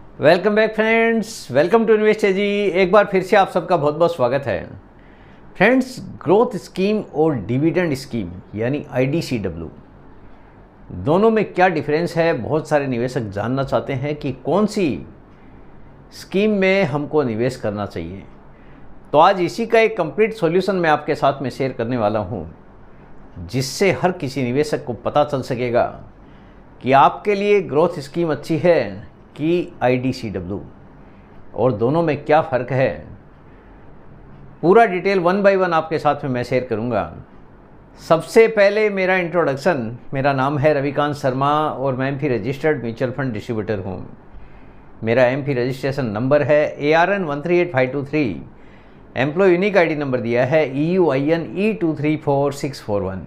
Welcome back friends, welcome to invest ji. एक बार फिर से आप सबका बहुत बहुत स्वागत है। फ्रेंड्स, ग्रोथ स्कीम और डिविडेंड स्कीम यानी आईडीसीडब्ल्यू दोनों में क्या डिफरेंस है, बहुत सारे निवेशक जानना चाहते हैं कि कौन सी स्कीम में हमको निवेश करना चाहिए। तो आज इसी का एक कंप्लीट सॉल्यूशन मैं आपके साथ में शेयर करने वाला हूं, जिससे हर किसी निवेशक को पता चल सकेगा कि आपके लिए ग्रोथ स्कीम अच्छी है कि आईडीसीडब्ल्यू और दोनों में क्या फ़र्क है। पूरा डिटेल वन बाय वन आपके साथ में मैं शेयर करूंगा। सबसे पहले मेरा इंट्रोडक्शन, मेरा नाम है रविकांत शर्मा और मैं MP registered mutual fund distributor हूं। मेरा एमपी रजिस्ट्रेशन नंबर है ARN 138523। Employ unique ID number दिया है EUIN E234641।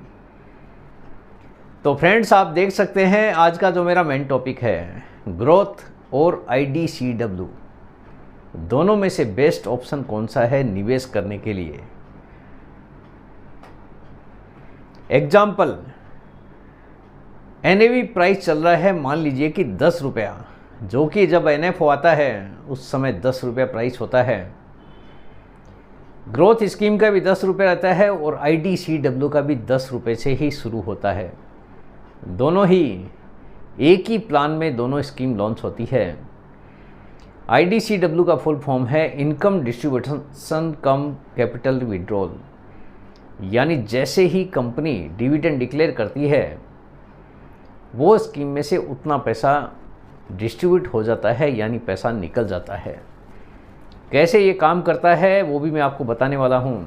तो फ्रेंड्स, आप देख सकते हैं आज का जो मेरा मेन टॉपिक है, ग्रोथ और आईडीसीडब्ल्यू दोनों में से बेस्ट ऑप्शन कौन सा है निवेश करने के लिए। एग्जाम्पल, एनएवी प्राइस चल रहा है मान लीजिए कि 10 रुपया, जो कि जब एनएफओ आता है उस समय 10 रुपया प्राइस होता है। ग्रोथ स्कीम का भी 10 रुपये रहता है और आईडीसीडब्ल्यू का भी 10 रुपये से ही शुरू होता है। दोनों ही एक ही प्लान में दोनों स्कीम लॉन्च होती है। आईडीसीडब्ल्यू का फुल फॉर्म है इनकम डिस्ट्रीब्यूशन कम कैपिटल विड्रॉल, यानी जैसे ही कंपनी डिविडेंड डिक्लेयर करती है वो स्कीम में से उतना पैसा डिस्ट्रीब्यूट हो जाता है, यानी पैसा निकल जाता है। कैसे ये काम करता है वो भी मैं आपको बताने वाला हूँ।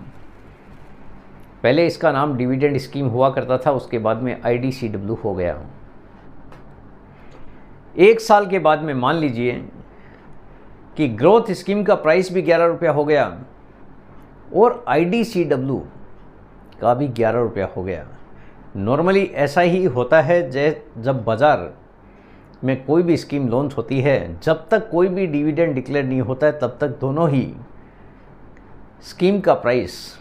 पहले इसका नाम डिविडेंड स्कीम हुआ करता था, उसके बाद में आईडीसीडब्ल्यू हो गया। एक साल के बाद में मान लीजिए कि ग्रोथ स्कीम का प्राइस भी 11 रुपया हो गया और आईडीसीडब्ल्यू का भी 11 रुपया हो गया। नॉर्मली ऐसा ही होता है, जब बाज़ार में कोई भी स्कीम लॉन्च होती है, जब तक कोई भी डिविडेंड डिक्लेयर नहीं होता है तब तक दोनों ही स्कीम का प्राइस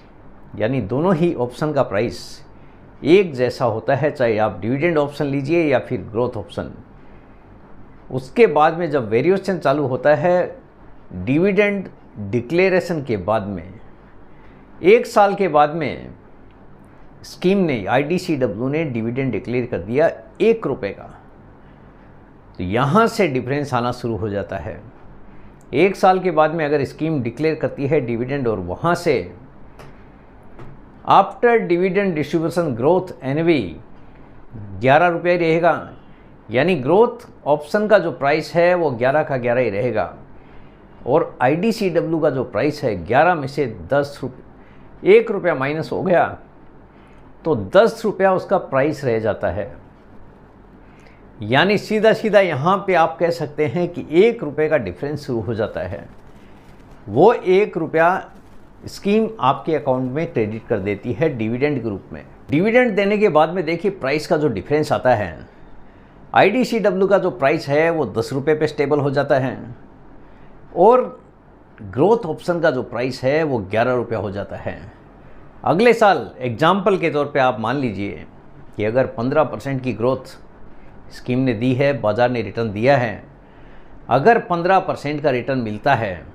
यानी दोनों ही ऑप्शन का प्राइस एक जैसा होता है, चाहे आप डिविडेंड ऑप्शन लीजिए या फिर ग्रोथ ऑप्शन। उसके बाद में जब वेरिएशन चालू होता है डिविडेंड डिक्लेरेशन के बाद में, एक साल के बाद में स्कीम ने आईडीसीडब्ल्यू ने डिविडेंड डिक्लेयर कर दिया 1 रुपये का, तो यहाँ से डिफरेंस आना शुरू हो जाता है। एक साल के बाद में अगर स्कीम डिक्लेयर करती है डिविडेंड और वहाँ से after dividend distribution growth NAV 11 रुपये रहेगा, यानी ग्रोथ ऑप्शन का जो प्राइस है वो 11 का 11 ही रहेगा और आईडीसीडब्ल्यू का जो प्राइस है 11 में से 10 रुपये 1 रुपया माइनस हो गया तो 10 रुपया उसका प्राइस रह जाता है। यानी सीधा सीधा यहाँ पे आप कह सकते हैं कि 1 रुपये का डिफरेंस शुरू हो जाता है। वो 1 रुपया स्कीम आपके अकाउंट में क्रेडिट कर देती है डिविडेंड के रूप में। डिविडेंड देने के बाद में देखिए प्राइस का जो डिफरेंस आता है, आईडीसीडब्ल्यू का जो प्राइस है वो 10 रुपये पे स्टेबल हो जाता है और ग्रोथ ऑप्शन का जो प्राइस है वो 11 रुपया हो जाता है। अगले साल एग्जाम्पल के तौर पे आप मान लीजिए कि अगर 15% की ग्रोथ स्कीम ने दी है, बाज़ार ने रिटर्न दिया है, अगर 15% का रिटर्न मिलता है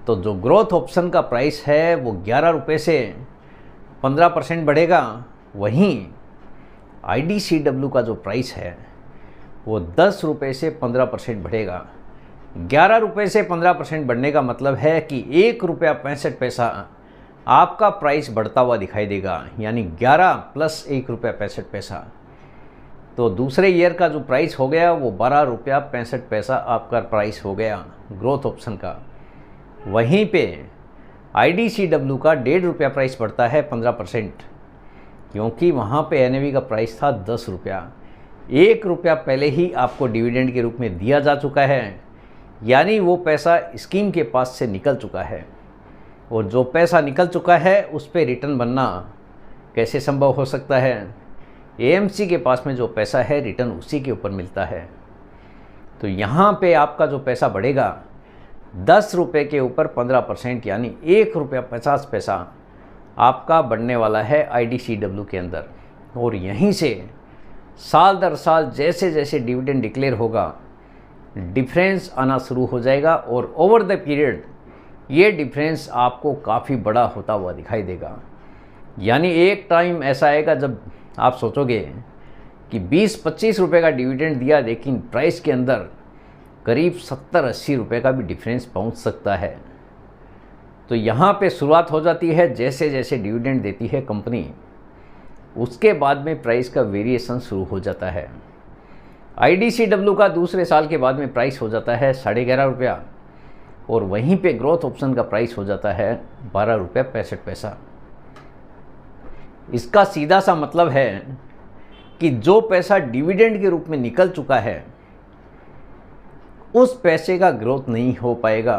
तो जो ग्रोथ ऑप्शन का प्राइस है वो 11 रुपये से 15% बढ़ेगा। वहीं आईडीसीडब्ल्यू का जो प्राइस है वो 10 रुपये से 15% बढ़ेगा। 11 रुपये से 15% बढ़ने का मतलब है कि 1 रुपया 65 पैसा आपका प्राइस बढ़ता हुआ दिखाई देगा, यानी 11 प्लस 1 रुपया 65 पैसा। तो दूसरे ईयर का जो प्राइस हो गया वो 12 रुपया 65 पैसा आपका प्राइस हो गया ग्रोथ ऑप्शन का। वहीं पे आईडीसीडब्ल्यू का 1.5 रुपया प्राइस बढ़ता है 15%, क्योंकि वहाँ पे एनएवी का प्राइस था 10 रुपया। 1 रुपया पहले ही आपको डिविडेंड के रूप में दिया जा चुका है, यानी वो पैसा स्कीम के पास से निकल चुका है और जो पैसा निकल चुका है उस पर रिटर्न बनना कैसे संभव हो सकता है। एएमसी के पास में जो पैसा है रिटर्न उसी के ऊपर मिलता है। तो यहाँ पे आपका जो पैसा बढ़ेगा 10 रुपये के ऊपर 15%, यानी 1 रुपया 50 पैसा आपका बढ़ने वाला है आईडीसीडब्ल्यू के अंदर। और यहीं से साल दर साल जैसे जैसे डिविडेंड डिक्लेयर होगा डिफरेंस आना शुरू हो जाएगा और ओवर द पीरियड ये डिफरेंस आपको काफ़ी बड़ा होता हुआ दिखाई देगा। यानी एक टाइम ऐसा आएगा जब आप सोचोगे कि 20-25 रुपये का डिविडेंड दिया, लेकिन प्राइस के अंदर करीब 70-80 रुपये का भी डिफरेंस पहुंच सकता है। तो यहाँ पे शुरुआत हो जाती है, जैसे जैसे डिविडेंड देती है कंपनी उसके बाद में प्राइस का वेरिएशन शुरू हो जाता है। IDCW का दूसरे साल के बाद में प्राइस हो जाता है 11.5 रुपया और वहीं पे ग्रोथ ऑप्शन का प्राइस हो जाता है 12 रुपया 65 पैसा। इसका सीधा सा मतलब है कि जो पैसा डिविडेंड के रूप में निकल चुका है उस पैसे का ग्रोथ नहीं हो पाएगा,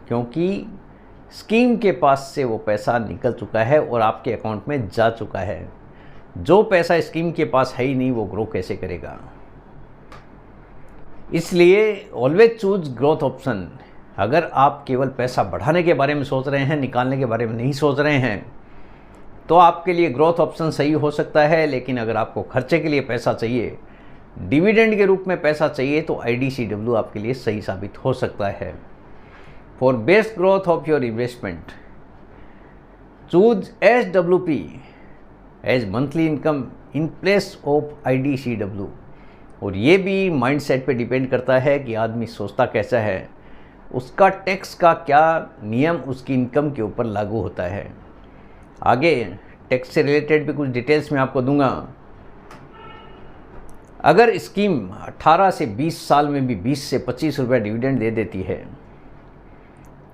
क्योंकि स्कीम के पास से वो पैसा निकल चुका है और आपके अकाउंट में जा चुका है। जो पैसा स्कीम के पास है ही नहीं वो ग्रो कैसे करेगा। इसलिए ऑलवेज चूज ग्रोथ ऑप्शन। अगर आप केवल पैसा बढ़ाने के बारे में सोच रहे हैं, निकालने के बारे में नहीं सोच रहे हैं, तो आपके लिए ग्रोथ ऑप्शन सही हो सकता है। लेकिन अगर आपको खर्चे के लिए पैसा चाहिए, डिविडेंड के रूप में पैसा चाहिए, तो IDCW आपके लिए सही साबित हो सकता है। For best growth of your investment choose SWP as monthly income in place of IDCW। और ये भी माइंडसेट पे डिपेंड करता है कि आदमी सोचता कैसा है, उसका टैक्स का क्या नियम उसकी इनकम के ऊपर लागू होता है। आगे टैक्स से रिलेटेड भी कुछ डिटेल्स मैं आपको दूंगा। अगर स्कीम 18 से 20 साल में भी 20 से 25 रुपये डिविडेंड दे देती है,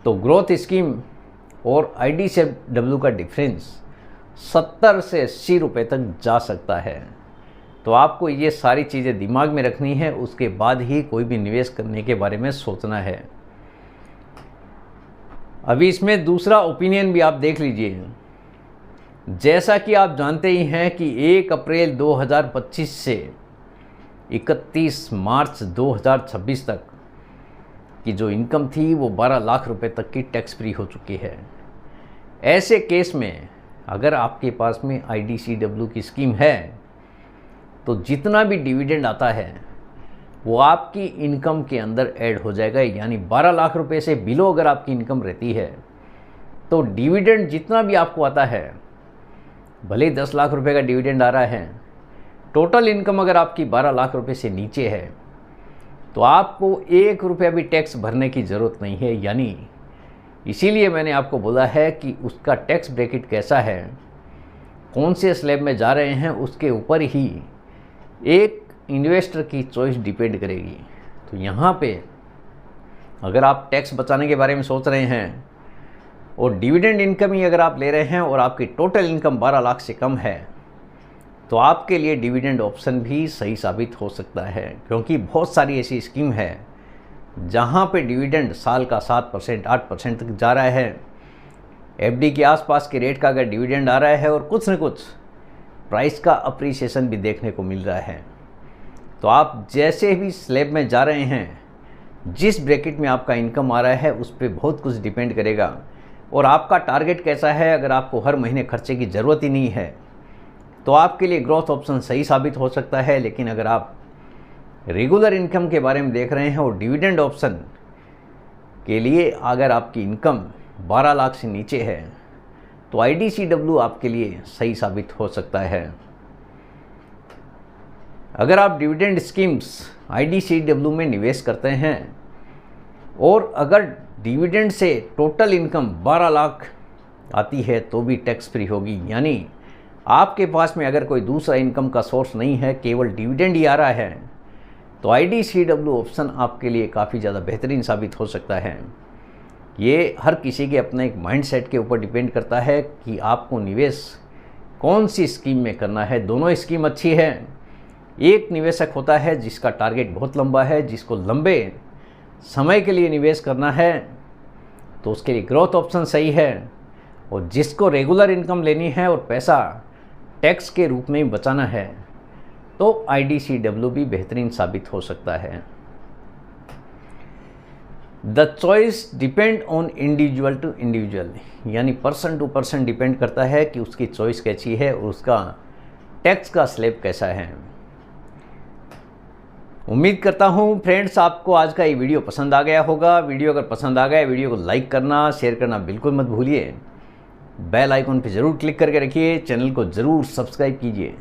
तो ग्रोथ स्कीम और IDCW का डिफरेंस 70 से 80 रुपये तक जा सकता है। तो आपको ये सारी चीज़ें दिमाग में रखनी है, उसके बाद ही कोई भी निवेश करने के बारे में सोचना है। अभी इसमें दूसरा ओपिनियन भी आप देख लीजिए। जैसा कि आप जानते ही हैं कि 1 अप्रैल 2025 से 31 मार्च 2026 तक की जो इनकम थी वो 12 लाख रुपए तक की टैक्स फ्री हो चुकी है। ऐसे केस में अगर आपके पास में IDCW की स्कीम है तो जितना भी डिविडेंड आता है वो आपकी इनकम के अंदर ऐड हो जाएगा। यानी 12 लाख रुपए से बिलो अगर आपकी इनकम रहती है तो डिविडेंड जितना भी आपको आता है, भले ही 10 लाख रुपए का डिविडेंड आ रहा है, टोटल इनकम अगर आपकी 12 लाख रुपए से नीचे है तो आपको 1 रुपया भी टैक्स भरने की ज़रूरत नहीं है। यानी इसीलिए मैंने आपको बोला है कि उसका टैक्स ब्रैकेट कैसा है, कौन से स्लैब में जा रहे हैं, उसके ऊपर ही एक इन्वेस्टर की चॉइस डिपेंड करेगी। तो यहाँ पे अगर आप टैक्स बचाने के बारे में सोच रहे हैं और डिविडेंड इनकम ही अगर आप ले रहे हैं और आपकी टोटल इनकम 12 लाख से कम है, तो आपके लिए डिविडेंड ऑप्शन भी सही साबित हो सकता है। क्योंकि बहुत सारी ऐसी स्कीम है जहाँ पे डिविडेंड साल का 7%, 8% तक जा रहा है। FD के आसपास के रेट का अगर डिविडेंड आ रहा है और कुछ न कुछ प्राइस का अप्रिसिएशन भी देखने को मिल रहा है, तो आप जैसे भी स्लैब में जा रहे हैं, जिस ब्रैकेट में आपका इनकम आ रहा है उस पर बहुत कुछ डिपेंड करेगा। और आपका टारगेट कैसा है, अगर आपको हर महीने खर्चे की ज़रूरत ही नहीं है तो आपके लिए ग्रोथ ऑप्शन सही साबित हो सकता है। लेकिन अगर आप रेगुलर इनकम के बारे में देख रहे हैं और डिविडेंड ऑप्शन के लिए अगर आपकी इनकम 12 लाख से नीचे है तो IDCW आपके लिए सही साबित हो सकता है। अगर आप डिविडेंड स्कीम्स IDCW में निवेश करते हैं और अगर डिविडेंड से टोटल इनकम 12 लाख आती है तो भी टैक्स फ्री होगी। यानी आपके पास में अगर कोई दूसरा इनकम का सोर्स नहीं है, केवल डिविडेंड ही आ रहा है, तो IDCW ऑप्शन आपके लिए काफ़ी ज़्यादा बेहतरीन साबित हो सकता है। ये हर किसी के अपने एक माइंडसेट के ऊपर डिपेंड करता है कि आपको निवेश कौन सी स्कीम में करना है। दोनों स्कीम अच्छी है। एक निवेशक होता है जिसका टारगेट बहुत लंबा है, जिसको लंबे समय के लिए निवेश करना है, तो उसके लिए ग्रोथ ऑप्शन सही है। और जिसको रेगुलर इनकम लेनी है और पैसा टैक्स के रूप में बचाना है, तो IDCW भी बेहतरीन साबित हो सकता है। The choice depend on individual to individual, यानी पर्सन टू पर्सन डिपेंड करता है कि उसकी चॉइस कैसी है और उसका टैक्स का स्लैब कैसा है। उम्मीद करता हूँ फ्रेंड्स आपको आज का ये वीडियो पसंद आ गया होगा। वीडियो अगर पसंद आ गया, वीडियो को लाइक करना, शेयर करना बिल्कुल मत भूलिए। बेल आइकन पे ज़रूर क्लिक करके रखिए, चैनल को ज़रूर सब्सक्राइब कीजिए।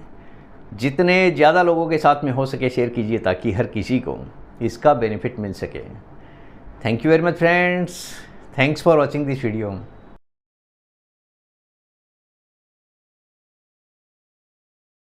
जितने ज़्यादा लोगों के साथ में हो सके शेयर कीजिए ताकि हर किसी को इसका बेनिफिट मिल सके। Thank you very much friends, thanks for watching this video.